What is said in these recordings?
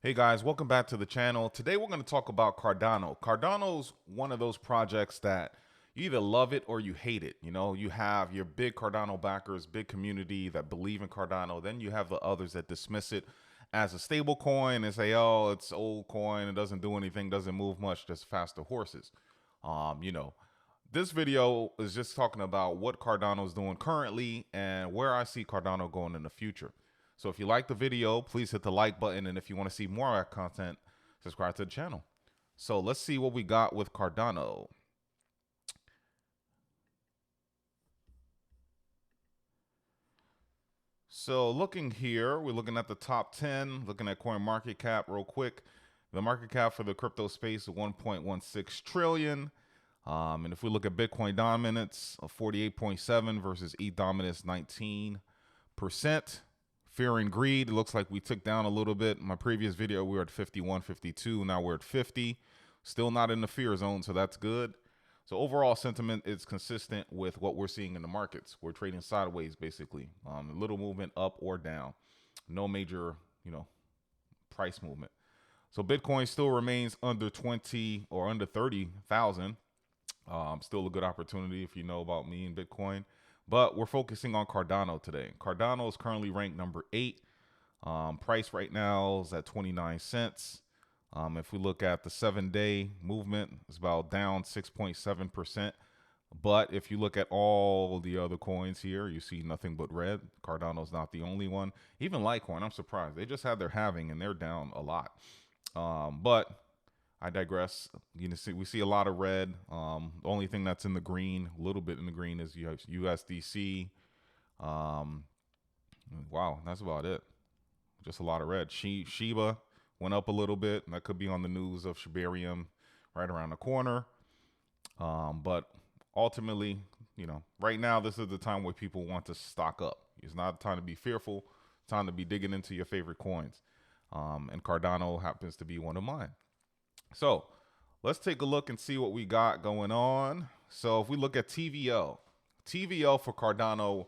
Hey guys, welcome back to the channel. Today we're going to talk about Cardano. Cardano's one of those projects that you either love it or you hate it. You know, you have your big Cardano backers, big community that believe in Cardano. Then you have the others that dismiss it as a stable coin and say, oh, it's old coin, it doesn't do anything, doesn't move much, just faster horses. You know, this video is just talking about what Cardano is doing currently and where I see Cardano going in the future. So if you like the video, please hit the like button. And if you want to see more of our content, subscribe to the channel. So let's see what we got with Cardano. So looking here, we're looking at the top 10, looking at coin market cap real quick. The market cap for the crypto space is 1.16 trillion. And if we look at Bitcoin dominance of 48.7 versus ETH dominance 19%. Fear and greed, it looks like we took down a little bit. In my previous video, we were at 51, 52. Now we're at 50. Still not in the fear zone, so that's good. So overall sentiment is consistent with what we're seeing in the markets. We're trading sideways, basically. A little movement up or down. No major, price movement. So Bitcoin still remains under 20 or under 30,000. Still a good opportunity if you know about me and Bitcoin. But we're focusing on Cardano today. Cardano is currently ranked number 8. Price right now is at 29 cents. If we look at the 7-day movement, it's about down 6.7%. But if you look at all the other coins here, you see nothing but red. Cardano's not the only one. Even Litecoin, I'm surprised. They just had their halving and they're down a lot. But I digress. We see a lot of red. The only thing that's in the green, a little bit in the green, is USDC. Wow, that's about it. Just a lot of red. Shiba went up a little bit. That could be on the news of Shibarium right around the corner. But ultimately, right now, this is the time where people want to stock up. It's not time to be fearful. It's time to be digging into your favorite coins. And Cardano happens to be one of mine. So let's take a look and see what we got going on. So if we look at TVL for Cardano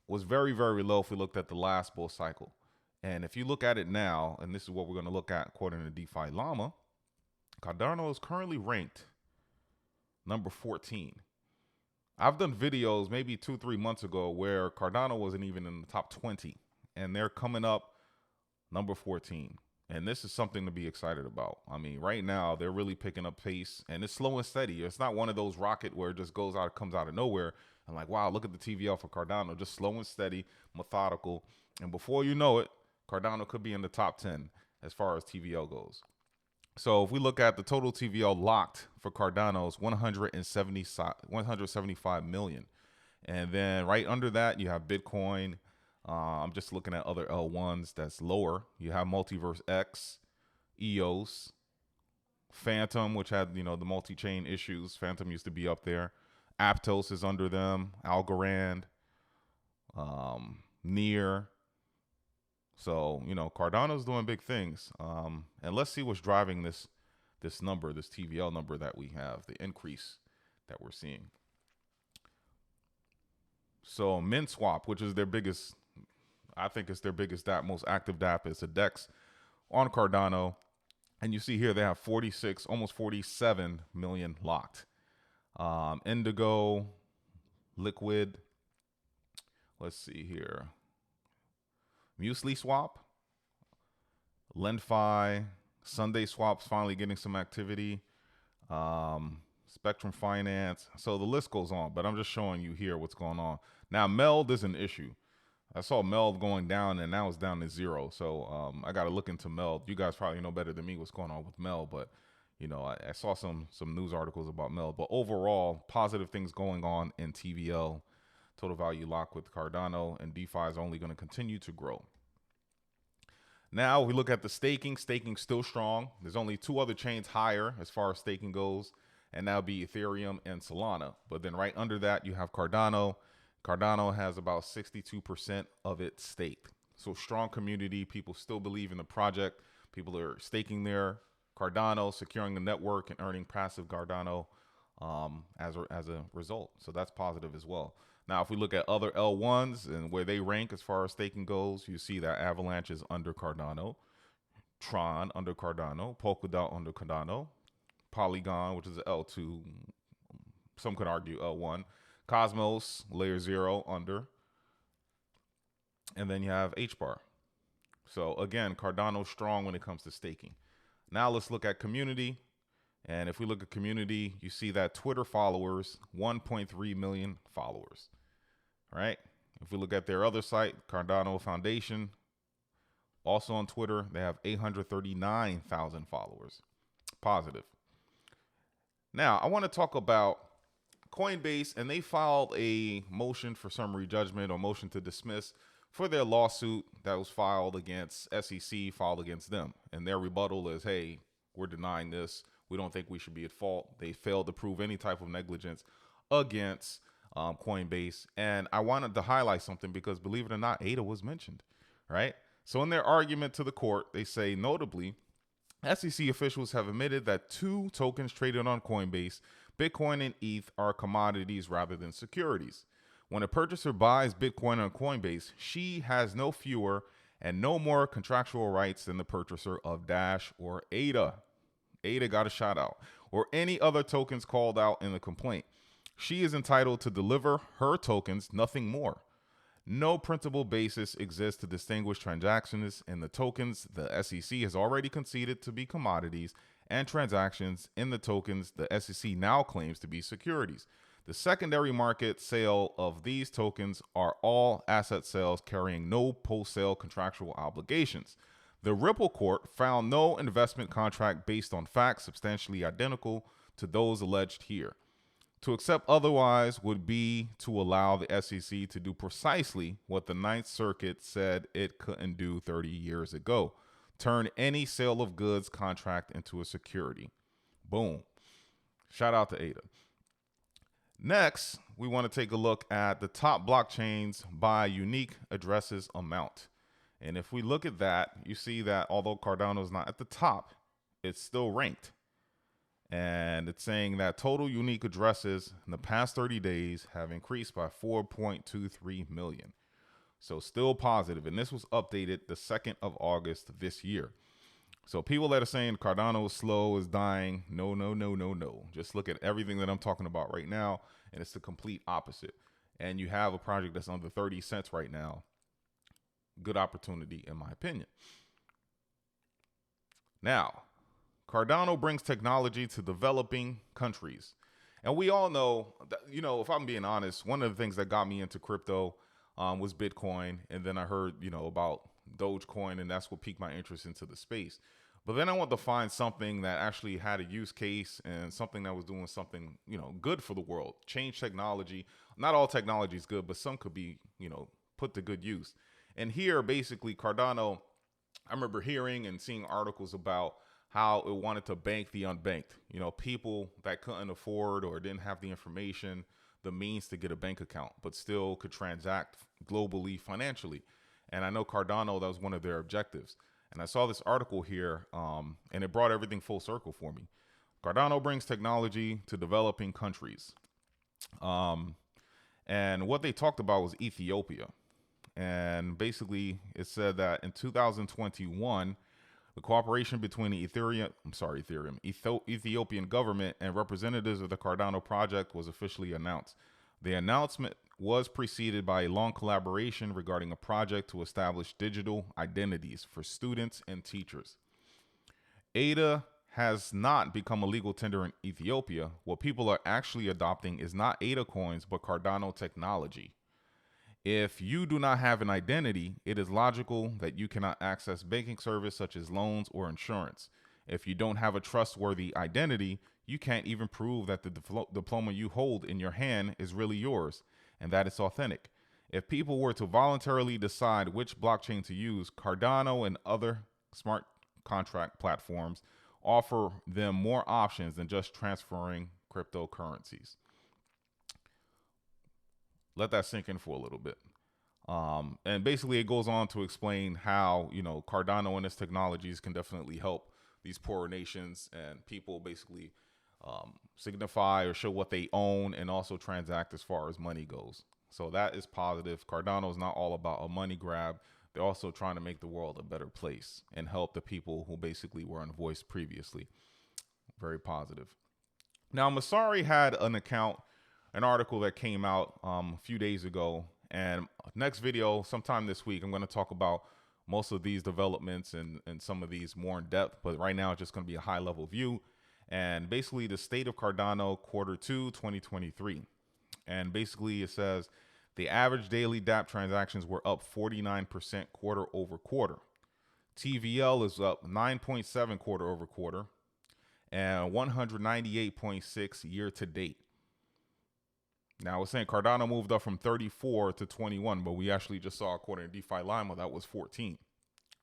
was very, very low if we looked at the last bull cycle. And if you look at it now, and this is what we're going to look at according to DeFi Llama, Cardano is currently ranked number 14. I've done videos maybe 2-3 months ago where Cardano wasn't even in the top 20, and they're coming up number 14. And this is something to be excited about. I mean, right now, they're really picking up pace, and it's slow and steady. It's not one of those rocket where it just comes out of nowhere. And like, wow, look at the TVL for Cardano. Just slow and steady, methodical. And before you know it, Cardano could be in the top 10 as far as TVL goes. So if we look at the total TVL locked for Cardano is 175 million. And then right under that, you have Bitcoin. I'm just looking at other L1s that's lower. You have Multiverse X, EOS, Phantom, which had, the multi-chain issues. Phantom used to be up there. Aptos is under them. Algorand, Near. So, Cardano's doing big things. And let's see what's driving this number, this TVL number that we have, the increase that we're seeing. So MinSwap, which is their biggest, I think it's their biggest DApp, most active DApp, is a DEX on Cardano. And you see here they have 46, almost 47 million locked. Indigo, Liquid, let's see here. Muesli Swap, LendFi, Sunday Swap's finally getting some activity. Spectrum Finance. So the list goes on, but I'm just showing you here what's going on. Now, Meld is an issue. I saw Meld going down, and now it's down to 0. So I got to look into Meld. You guys probably know better than me what's going on with Meld, but I saw some news articles about Meld. But overall, positive things going on in TVL, total value lock with Cardano, and DeFi is only going to continue to grow. Now we look at the staking. Staking's still strong. There's only 2 other chains higher as far as staking goes, and that would be Ethereum and Solana. But then right under that, you have Cardano. Cardano has about 62% of it staked. So strong community. People still believe in the project. People are staking their Cardano, securing the network, and earning passive Cardano as a result. So that's positive as well. Now, if we look at other L1s and where they rank as far as staking goes, you see that Avalanche is under Cardano. Tron under Cardano, Polkadot under Cardano, Polygon, which is L2, some could argue L1, Cosmos, layer 0 under, and then you have HBAR. So again, Cardano's strong when it comes to staking. Now let's look at community. And if we look at community, you see that Twitter followers, 1.3 million followers, right? If we look at their other site, Cardano Foundation, also on Twitter, they have 839,000 followers. Positive. Now, I want to talk about Coinbase, and they filed a motion for summary judgment or motion to dismiss for their lawsuit that was filed against SEC, filed against them. And their rebuttal is, hey, we're denying this. We don't think we should be at fault. They failed to prove any type of negligence against Coinbase. And I wanted to highlight something because, believe it or not, ADA was mentioned, right? So in their argument to the court, they say, notably, SEC officials have admitted that 2 tokens traded on Coinbase, Bitcoin and ETH, are commodities rather than securities. When a purchaser buys Bitcoin on Coinbase, she has no fewer and no more contractual rights than the purchaser of Dash or ADA. ADA got a shout out, or any other tokens called out in the complaint. She is entitled to deliver her tokens, nothing more. No principal basis exists to distinguish transactions in the tokens the SEC has already conceded to be commodities and transactions in the tokens the SEC now claims to be securities. The secondary market sale of these tokens are all asset sales carrying no post-sale contractual obligations. The Ripple court found no investment contract based on facts substantially identical to those alleged here. To accept otherwise would be to allow the SEC to do precisely what the Ninth Circuit said it couldn't do 30 years ago: turn any sale of goods contract into a security. Boom. Shout out to ADA. Next, we want to take a look at the top blockchains by unique addresses amount. And if we look at that, you see that although Cardano is not at the top, it's still ranked. And it's saying that total unique addresses in the past 30 days have increased by 4.23 million. So still positive. And this was updated the 2nd of August this year. So people that are saying Cardano is slow, is dying, no, no, no, no, no. Just look at everything that I'm talking about right now, and it's the complete opposite. And you have a project that's under 30 cents right now. Good opportunity, in my opinion. Now, Cardano brings technology to developing countries. And we all know that, if I'm being honest, one of the things that got me into crypto was Bitcoin. And then I heard, about Dogecoin, and that's what piqued my interest into the space. But then I wanted to find something that actually had a use case and something that was doing something, good for the world. Change technology. Not all technology is good, but some could be, put to good use. And here, basically, Cardano, I remember hearing and seeing articles about how it wanted to bank the unbanked. People that couldn't afford or didn't have the information, the means to get a bank account, but still could transact globally financially. And I know Cardano, that was one of their objectives. And I saw this article here, and it brought everything full circle for me. Cardano brings technology to developing countries. And what they talked about was Ethiopia. And basically, it said that in 2021, the cooperation between the Ethiopian government and representatives of the Cardano project was officially announced. The announcement was preceded by a long collaboration regarding a project to establish digital identities for students and teachers. ADA has not become a legal tender in Ethiopia. What people are actually adopting is not ADA coins, but Cardano technology. If you do not have an identity, it is logical that you cannot access banking service such as loans or insurance. If you don't have a trustworthy identity, you can't even prove that the diploma you hold in your hand is really yours and that it's authentic. If people were to voluntarily decide which blockchain to use, Cardano and other smart contract platforms offer them more options than just transferring cryptocurrencies. Let that sink in for a little bit. And basically it goes on to explain how, Cardano and its technologies can definitely help these poorer nations and people basically signify or show what they own and also transact as far as money goes. So that is positive. Cardano is not all about a money grab, they're also trying to make the world a better place and help the people who basically were unvoiced previously. Very positive. Now, Masari had an article that came out a few days ago. And next video, sometime this week, I'm going to talk about most of these developments and some of these more in depth. But right now, it's just going to be a high level view. And basically, the state of Cardano Q2 2023. And basically, it says the average daily DApp transactions were up 49% quarter over quarter. TVL is up 9.7 quarter over quarter and 198.6 year to date. Now, I was saying Cardano moved up from 34 to 21, but we actually just saw, according to DeFi Lima, that was 14.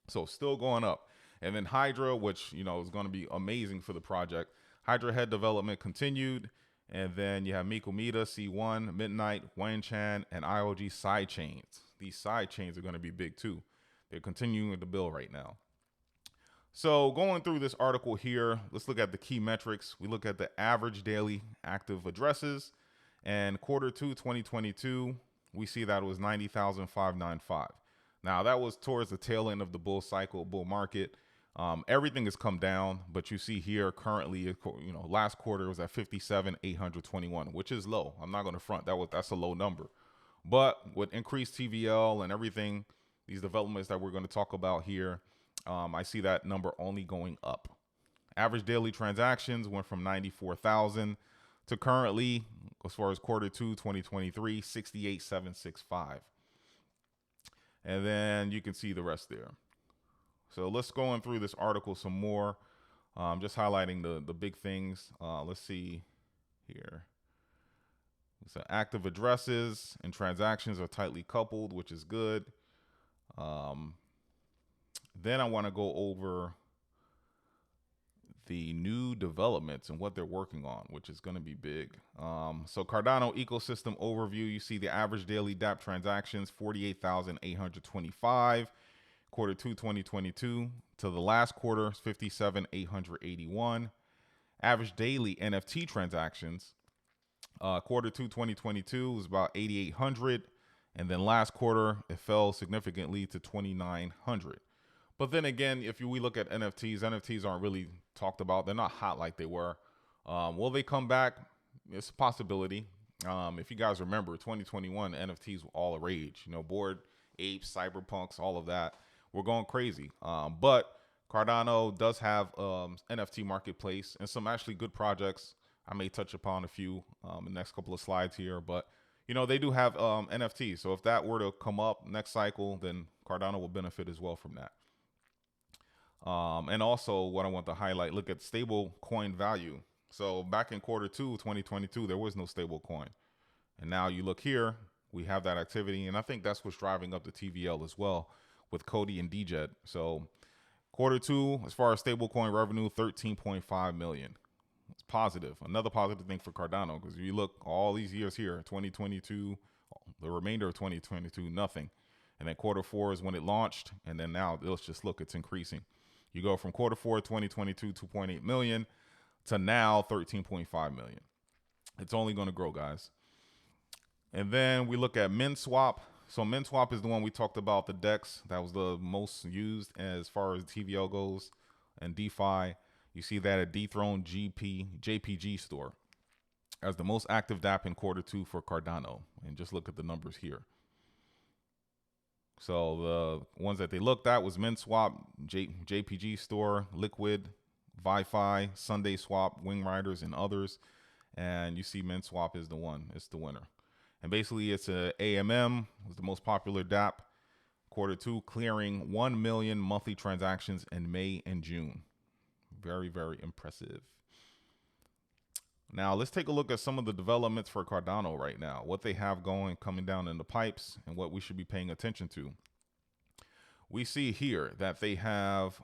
So still going up. And then Hydra, which, is going to be amazing for the project. Hydra head development continued. And then you have Mikomita, C1, Midnight, Wang Chan, and IOG side chains. These side chains are going to be big too. They're continuing to build right now. So going through this article here, let's look at the key metrics. We look at the average daily active addresses. And Q2 2022, we see that it was 90,595. Now, that was towards the tail end of the bull cycle, bull market. Everything has come down, but you see here currently, last quarter was at 57,821, which is low. I'm not going to front. That's a low number. But with increased TVL and everything, these developments that we're going to talk about here, I see that number only going up. Average daily transactions went from 94,000 to currently, as far as Q2 2023, 68,765. And then you can see the rest there. So let's go on through this article some more, just highlighting the big things. Let's see here. So active addresses and transactions are tightly coupled, which is good. Then I want to go over the new developments and what they're working on, which is going to be big. So Cardano ecosystem overview, you see the average daily DApp transactions, 48,825, Q2 2022 to the last quarter, 57,881. Average daily NFT transactions, Q2 2022 was about 8,800. And then last quarter, it fell significantly to 2,900. But then again, if we look at NFTs aren't really talked about. They're not hot like they were. Will they come back? It's a possibility. If you guys remember, 2021 NFTs were all a rage. Bored apes, cyberpunks, all of that. We're going crazy. But Cardano does have NFT marketplace and some actually good projects. I may touch upon a few in the next couple of slides here, but they do have NFTs. So if that were to come up next cycle, then Cardano will benefit as well from that. And also what I want to highlight, look at stable coin value. So back in Q2 2022, there was no stable coin. And now you look here, we have that activity. And I think that's what's driving up the TVL as well with Cody and DJet. So Q2, as far as stable coin revenue, 13.5 million. It's positive. Another positive thing for Cardano, because if you look all these years here, 2022, the remainder of 2022, nothing. And then Q4 is when it launched. And then now let's just look, it's increasing. You go from Q4 2022, 2.8 million to now 13.5 million. It's only going to grow, guys. And then we look at MinSwap. So MinSwap is the one we talked about, the DEX. That was the most used as far as TVL goes and DeFi. You see that at Dethroned JPG store as the most active DApp in Q2 for Cardano. And just look at the numbers here. So the ones that they looked at was MinSwap, JPG Store, Liquid, ViFi, Sunday Swap, Wing Riders, and others. And you see MinSwap is the one. It's the winner. And basically, it's a AMM, was the most popular DApp. Q2 clearing 1 million monthly transactions in May and June. Very, very impressive. Now, let's take a look at some of the developments for Cardano right now, what they have coming down in the pipes, and what we should be paying attention to. We see here that they have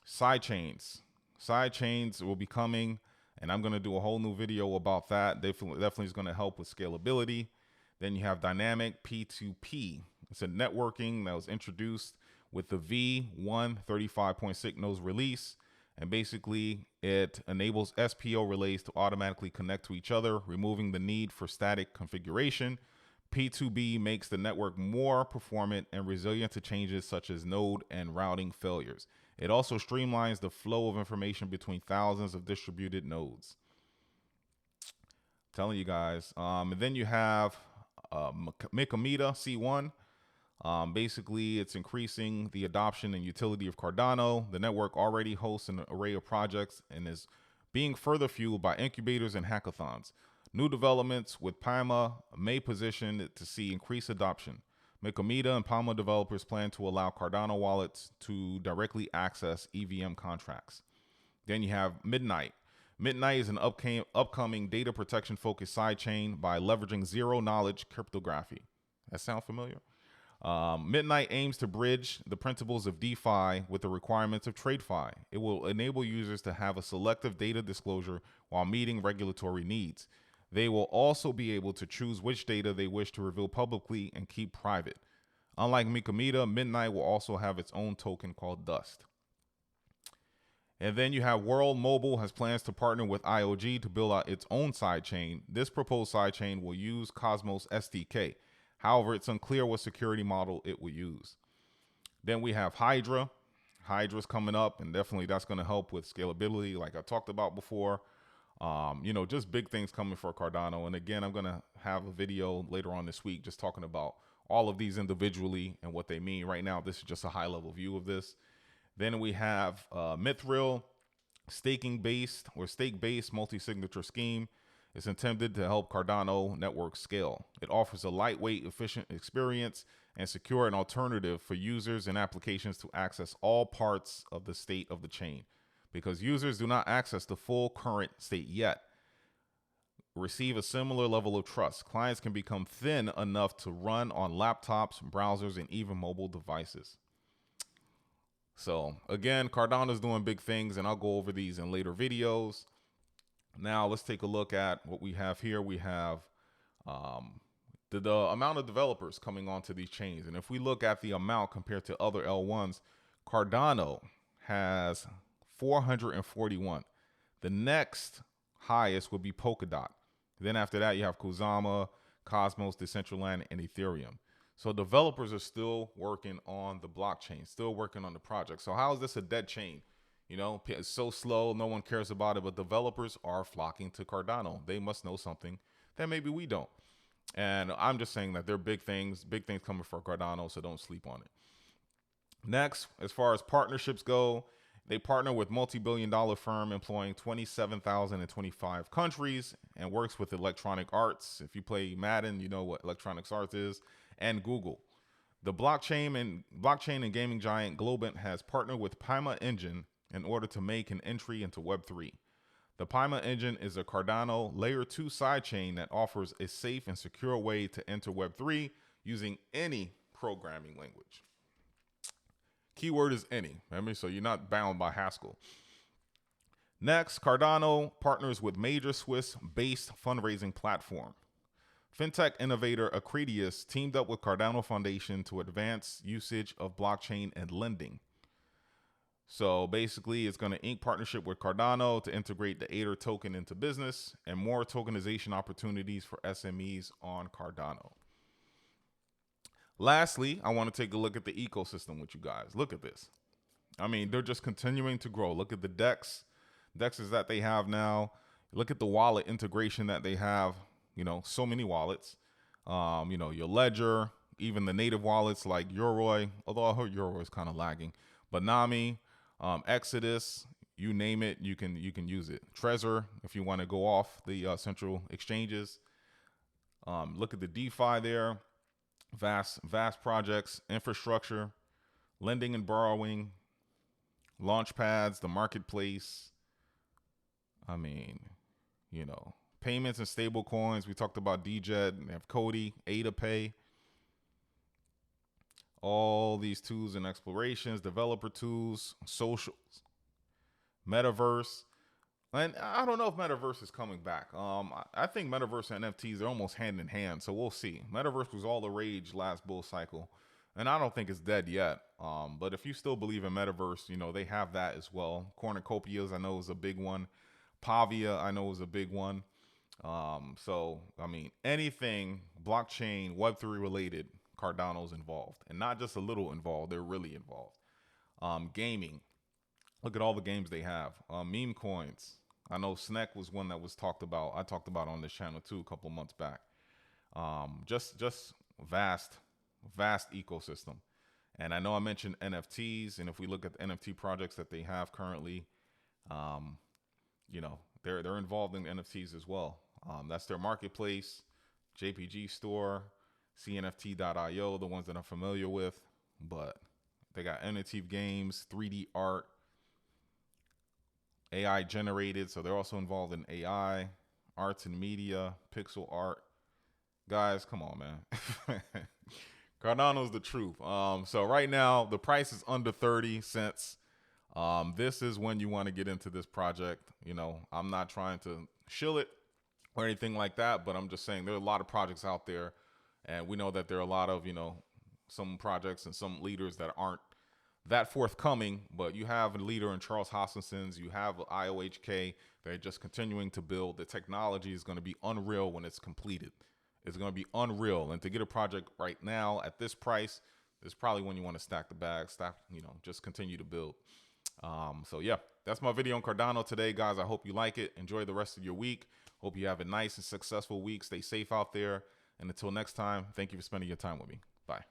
side chains. Side chains will be coming, and I'm going to do a whole new video about that. Definitely is going to help with scalability. Then you have dynamic P2P. It's a networking that was introduced with the V1 35.6 nodes release. And basically, it enables SPO relays to automatically connect to each other, removing the need for static configuration. P2B makes the network more performant and resilient to changes such as node and routing failures. It also streamlines the flow of information between thousands of distributed nodes. Telling you guys. And then you have Micometa C1. Basically, it's increasing the adoption and utility of Cardano. The network already hosts an array of projects and is being further fueled by incubators and hackathons. New developments with Pima may position it to see increased adoption. Micometa and Pima developers plan to allow Cardano wallets to directly access EVM contracts. Then you have Midnight. Midnight is an upcoming data protection focused sidechain by leveraging zero-knowledge cryptography. That sound familiar? Midnight aims to bridge the principles of DeFi with the requirements of TradeFi. It will enable users to have a selective data disclosure while meeting regulatory needs. They will also be able to choose which data they wish to reveal publicly and keep private. Unlike Micometa, Midnight will also have its own token called Dust. And then you have World Mobile has plans to partner with IOG to build out its own sidechain. This proposed sidechain will use Cosmos SDK. However, it's unclear what security model it will use. Then we have Hydra. Hydra's coming up, and definitely that's going to help with scalability, like I talked about before. Just big things coming for Cardano. And again, I'm going to have a video later on this week just talking about all of these individually and what they mean. Right now, this is just a high-level view of this. Then we have Mithril, stake-based multi-signature scheme. It's intended to help Cardano network scale. It offers a lightweight, efficient experience and secure an alternative for users and applications to access all parts of the state of the chain. Because users do not access the full current state yet, receive a similar level of trust. Clients can become thin enough to run on laptops, browsers, and even mobile devices. So again, Cardano's doing big things, and I'll go over these in later videos. Now let's take a look at what we have here. We have the amount of developers coming onto these chains. And if we look at the amount compared to other L1s, Cardano has 441. The next highest would be Polkadot. Then after that, you have Kusama, Cosmos, Decentraland, and Ethereum. So developers are still working on the blockchain, still working on the project. So how is this a dead chain? You know, it's so slow, no one cares about it, but developers are flocking to Cardano. They must know something that maybe we don't. And I'm just saying that there are big things coming for Cardano, so don't sleep on it. Next, as far as partnerships go, they partner with multi-billion-dollar firm employing 27,025 countries and works with Electronic Arts. If you play Madden, you know what Electronic Arts is, and Google. The blockchain and gaming giant Globant has partnered with Pima Engine in order to make an entry into Web3. The Pima Engine is a Cardano Layer 2 sidechain that offers a safe and secure way to enter Web3 using any programming language. Keyword is any, remember? So you're not bound by Haskell. Next, Cardano partners with major Swiss-based fundraising platform. Fintech innovator Acredius teamed up with Cardano Foundation to advance usage of blockchain and lending. So basically, it's going to ink partnership with Cardano to integrate the ADR token into business and more tokenization opportunities for SMEs on Cardano. Lastly, I want to take a look at the ecosystem with you guys. Look at this. I mean, they're just continuing to grow. Look at the DEXs that they have now. Look at the wallet integration that they have. You know, so many wallets. Your Ledger, even the native wallets like Yoroi, although I heard Yoroi is kind of lagging. But Nami, Exodus, you name it, you can use it. Trezor, if you want to go off the central exchanges. Look at the DeFi there. Vast projects, infrastructure, lending and borrowing, launch pads, the marketplace. I mean, payments and stable coins. We talked about DJet, we have Cody, Ada Pay. All these tools and explorations, developer tools, socials, metaverse. And I don't know if metaverse is coming back. I think metaverse and NFTs are almost hand in hand, so we'll see. Metaverse was all the rage last bull cycle, and I don't think it's dead yet. But if you still believe in metaverse, they have that as well. Cornucopias, I know, is a big one. Pavia, I know, is a big one. So I mean, anything blockchain Web3 related, Cardano's involved, and not just a little involved. They're really involved. Gaming. Look at all the games they have. Meme coins. I know Snack was one that was talked about. I talked about on this channel too a couple of months back. Just vast ecosystem. And I know I mentioned NFTs, and if we look at the NFT projects that they have currently, um, you know, they're involved in NFTs as well. That's their marketplace, JPG store, CNFT.io, the ones that I'm familiar with. But they got NFT games, 3D art, AI generated, so they're also involved in AI, arts and media, pixel art. Guys, come on, man. Cardano's the truth. So right now the price is under 30 cents. This is when you want to get into this project. You know, I'm not trying to shill it or anything like that, but I'm just saying there are a lot of projects out there, and we know that there are a lot of, you know, some projects and some leaders that aren't that forthcoming, but you have a leader in Charles Hoskinson's, you have IOHK. They're just continuing to build. The technology is going to be unreal when it's completed. It's going to be unreal. And to get a project right now at this price is probably when you want to stack the bag, just continue to build. So yeah, that's my video on Cardano today, guys. I hope you like it. Enjoy the rest of your week. Hope you have a nice and successful week. Stay safe out there. And until next time, thank you for spending your time with me. Bye.